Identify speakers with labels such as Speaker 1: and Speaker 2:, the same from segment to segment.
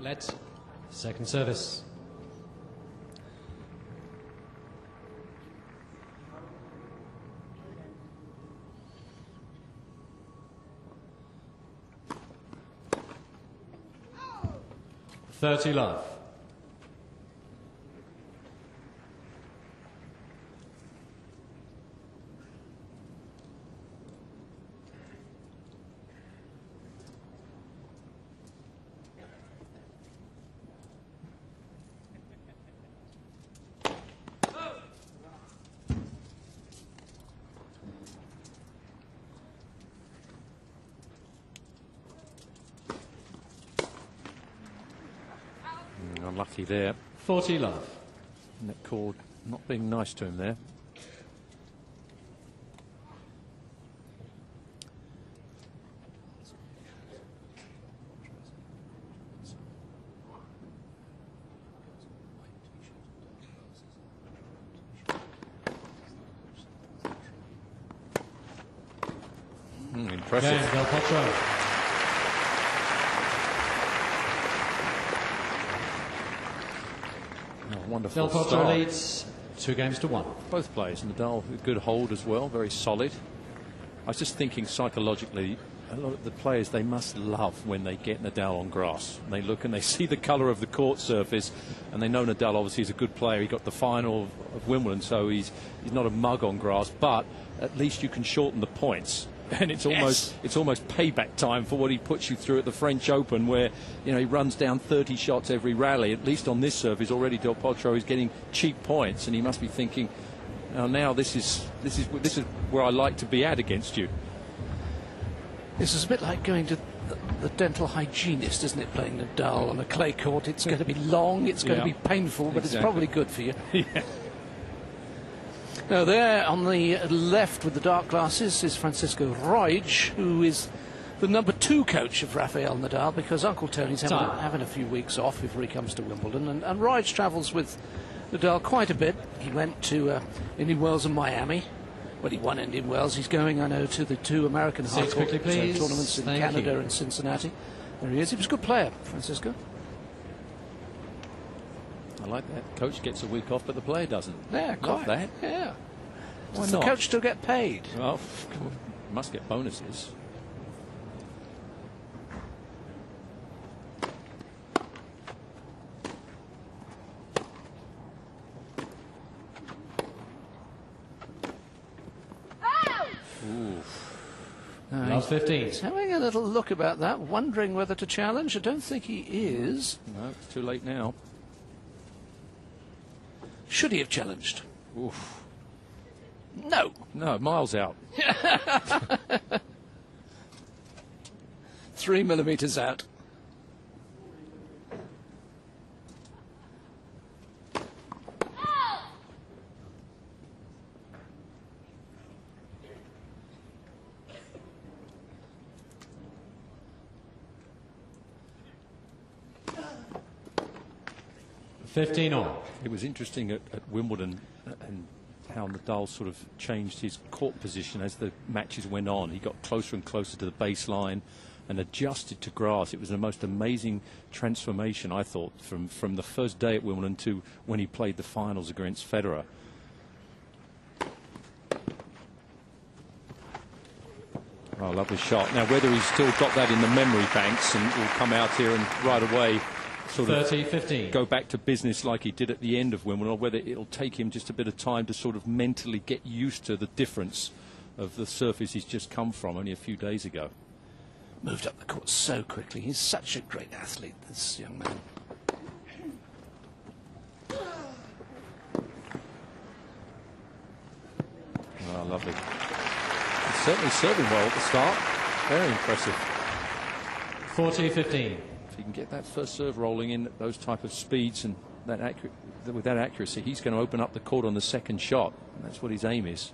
Speaker 1: Let second service. $30 love.
Speaker 2: Unlucky there.
Speaker 1: 40 love.
Speaker 2: Net cord not being nice to him there. Impressive.
Speaker 1: Game, Del Potro.
Speaker 2: Wonderful
Speaker 1: Del Potro
Speaker 2: start.
Speaker 1: leads 2-1.
Speaker 2: Both players. Nadal, a good hold as well, very solid. I was just thinking psychologically, a lot of the players, they must love when they get Nadal on grass. They look and they see the colour of the court surface, and they know Nadal obviously is a good player. He got the final of Wimbledon, so he's not a mug on grass, but at least you can shorten the points. And it's almost payback time for what he puts you through at the French Open, where he runs down 30 shots every rally. At least on this surface already, Del Potro is getting cheap points, and he must be thinking, oh, now this is where I like to be at against you.
Speaker 3: This is a bit like going to the dental hygienist, isn't it? Playing Nadal on a clay court. It's going to be long, it's going to be painful, but it's probably good for you.
Speaker 2: Yeah.
Speaker 3: Now, there on the left with the dark glasses is Francisco RIO, who is the #2 coach of Rafael Nadal, because Uncle Tony's having a few weeks off before he comes to Wimbledon. And RIO travels with Nadal quite a bit. He went to Indian Wells and Miami. Well, he won Indian Wells. He's going, I know, to the 2 American hard court tournaments in Canada and Cincinnati. There he is. He was a good player, Francisco.
Speaker 2: I like that. Coach gets a week off, but the player doesn't.
Speaker 3: Yeah,
Speaker 2: love that.
Speaker 3: Yeah.
Speaker 2: Why
Speaker 3: Does
Speaker 2: not?
Speaker 3: the coach still get paid?
Speaker 2: Well, must get bonuses.
Speaker 1: Last 15.
Speaker 3: He's having a little look about that, wondering whether to challenge. I don't think he is.
Speaker 2: No, it's too late now.
Speaker 3: Should he have challenged?
Speaker 2: Oof.
Speaker 3: No.
Speaker 2: No, miles out.
Speaker 3: 3 millimetres out.
Speaker 2: It was interesting at Wimbledon and how Nadal sort of changed his court position as the matches went on. He got closer and closer to the baseline and adjusted to grass. It was the most amazing transformation, I thought, from the first day at Wimbledon to when he played the finals against Federer. Oh, lovely shot. Now, whether he's still got that in the memory banks and will come out here and right away sort of
Speaker 1: 30-15.
Speaker 2: go back to business like he did at the end of Wimbledon, or whether it'll take him just a bit of time to sort of mentally get used to the difference of the surface he's just come from only a few days ago.
Speaker 3: Moved up the court so quickly. He's such a great athlete, this young man.
Speaker 2: Oh, lovely. He's certainly serving well at the start. Very impressive.
Speaker 1: 40-15.
Speaker 2: If he can get that first serve rolling in at those type of speeds and with that accuracy, he's going to open up the court on the second shot. And that's what his aim is.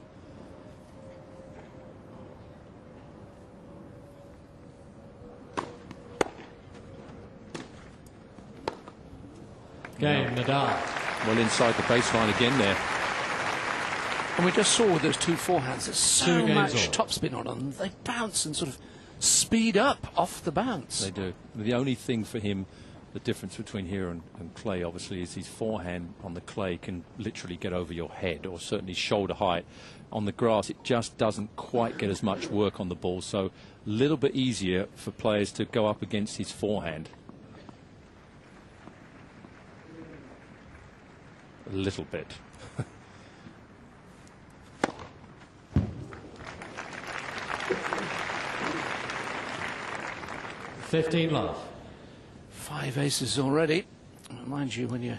Speaker 1: Game, Nadal.
Speaker 2: Well inside the baseline again there.
Speaker 3: And we just saw with those 2 forehands, there's so much
Speaker 1: all.
Speaker 3: topspin on them. They bounce and sort of speed up off the bounce.
Speaker 2: They do. The only thing for him The difference between here and clay, obviously, is his forehand on the clay can literally get over your head, or certainly shoulder height. On the grass, it just doesn't quite get as much work on the ball, so a little bit easier for players to go up against his forehand. A little bit.
Speaker 1: $15 love.
Speaker 3: 5 aces already. Mind you, when you're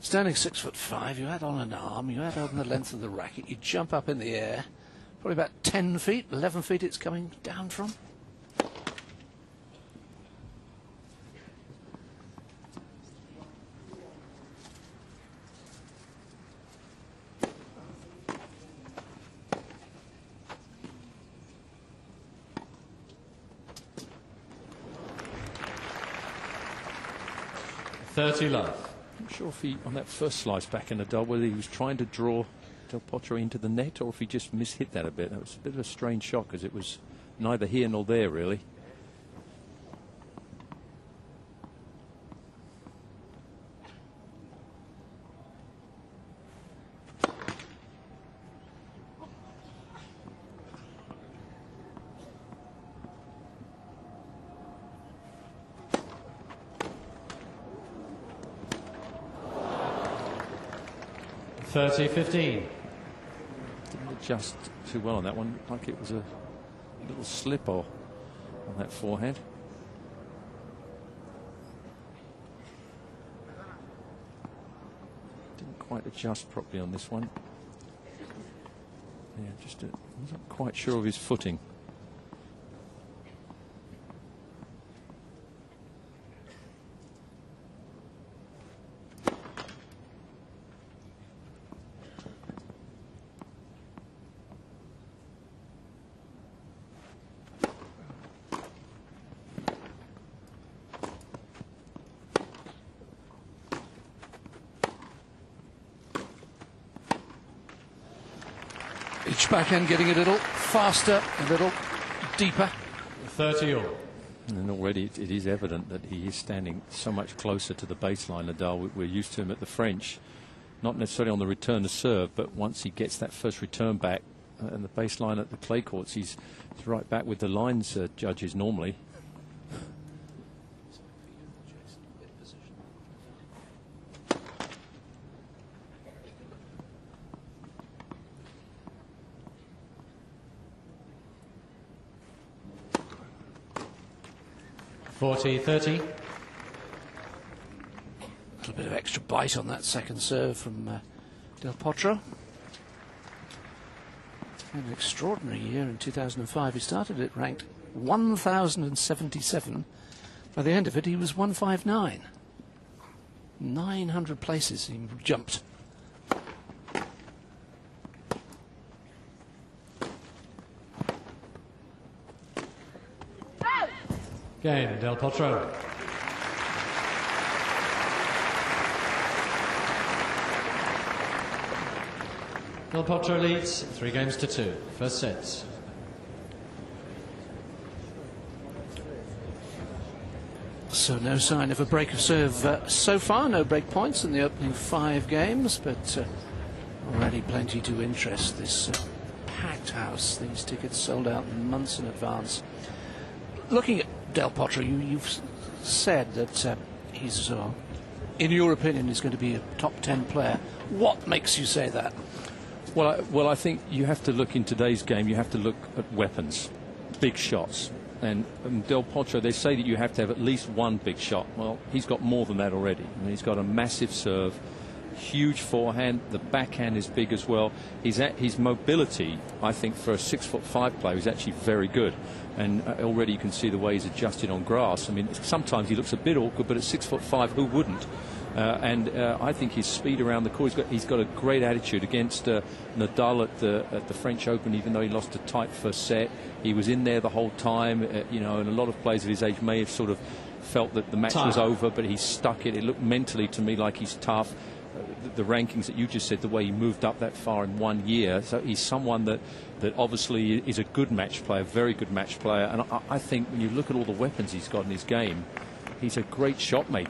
Speaker 3: standing 6'5", you add on an arm, you add on the length of the racket, you jump up in the air, probably about 10 feet, 11 feet it's coming down from.
Speaker 1: $30 love.
Speaker 2: I'm not sure if he, on that first slice back in Nadal, whether he was trying to draw Del Potro into the net or if he just mishit that a bit. That was a bit of a strange shot because it was neither here nor there, really.
Speaker 1: $30-15.
Speaker 2: Didn't adjust too well on that one. Looked like it was a little slip on that forehand. Didn't quite adjust properly on this one. Yeah, just wasn't quite sure of his footing.
Speaker 3: Each backhand getting a little faster, a little deeper.
Speaker 1: 30 all.
Speaker 2: And already it is evident that he is standing so much closer to the baseline, Nadal. We're used to him at the French, not necessarily on the return to serve, but once he gets that first return back and the baseline at the clay courts, he's right back with the lines judges normally.
Speaker 3: A
Speaker 1: 40-30.
Speaker 3: little bit of extra bite on that second serve from Del Potro. An extraordinary year in 2005. He started it ranked 1,077. By the end of it, he was 159. 900 places he jumped.
Speaker 1: Game, Del Potro. Del Potro leads 3-2. First sets.
Speaker 3: So no sign of a break of serve so far. No break points in the opening 5 games, but already plenty to interest. This packed house. These tickets sold out months in advance. Looking at Del Potro, you've said that he's, in your opinion, is going to be a top 10 player. What makes you say that?
Speaker 2: Well, I think you have to look in today's game. You have to look at weapons, big shots. And Del Potro, they say that you have to have at least one big shot. Well, he's got more than that already. I mean, he's got a massive serve, huge forehand. The backhand is big as well. His mobility, I think, for a 6'5" player is actually very good. And already you can see the way he's adjusted on grass. I mean, sometimes he looks a bit awkward, but at 6'5", who wouldn't? I think his speed around the court, he's got a great attitude against Nadal at the French Open. Even though he lost a tight first set, he was in there the whole time. And a lot of players of his age may have sort of felt that the match was over, but he stuck it. It looked mentally to me like he's tough. The rankings that you just said, the way he moved up that far in 1 year, so he's someone that obviously is a good match player, very good match player. And I think when you look at all the weapons he's got in his game, he's a great shot maker.